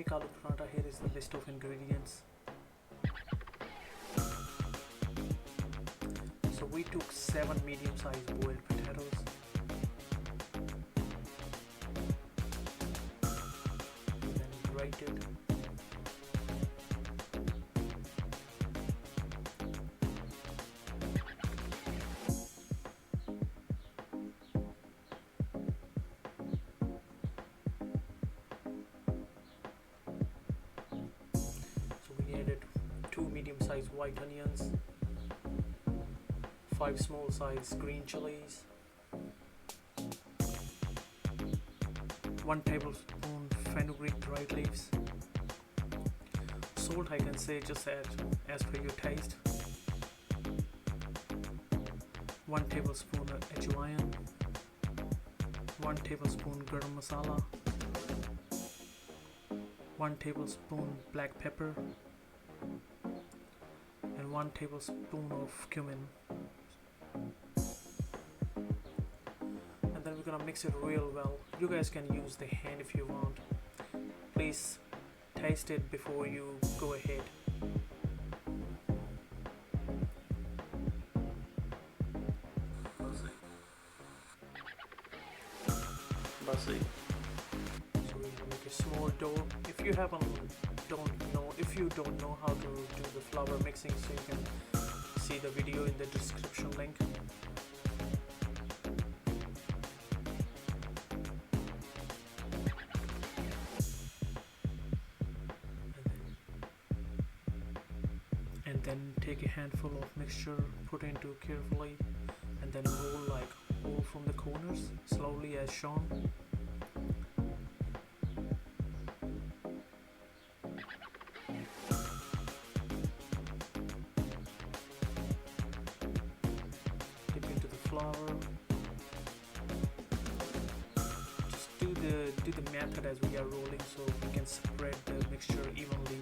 make aloo paratha, here is the list of ingredients. So we took 7 medium-sized boiled potatoes, and then grated. So we added 2 medium-sized white onions, 5 small-sized green chilies, 1 tablespoon fenugreek dried leaves. Salt, I can say, just add as per your taste. 1 tablespoon ajwain, 1 tablespoon garam masala, 1 tablespoon black pepper, and 1 tablespoon of cumin. And then we're gonna mix it real well. You guys can use the hand if you want. Please taste it before you go ahead. Basi. So we're gonna make a small dough. If you don't know how to do the flour mixing, so you can see the video in the description link. And then take a handful of mixture, put into carefully, and then roll from the corners slowly as shown. Dip into the flour. Just do the method as we are rolling, so we can spread the mixture evenly.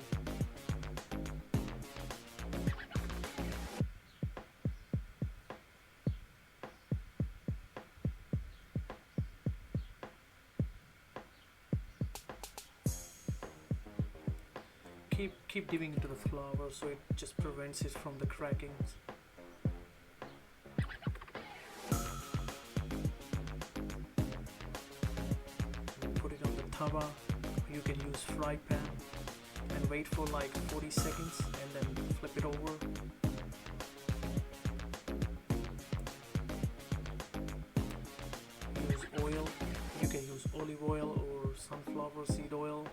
Keep dipping into the flour so it just prevents it from the cracking. Put it on the tawa. You can use fry pan and wait for like 40 seconds and then flip it over. Use oil. You can use olive oil or sunflower seed oil.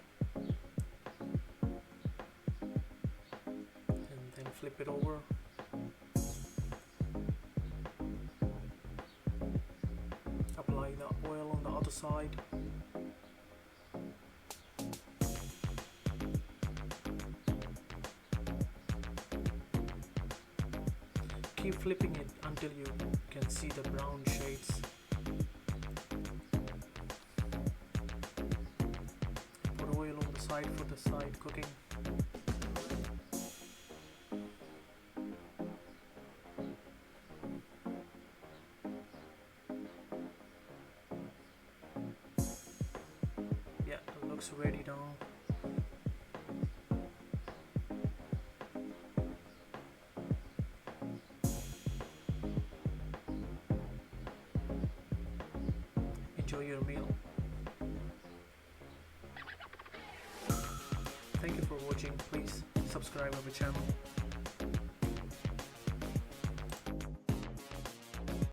Flip it over. Apply the oil on the other side. Keep flipping it until you can see the brown shades. Put oil on the side for the side cooking. Looks ready now. Enjoy your meal. Thank you for watching. Please subscribe our channel.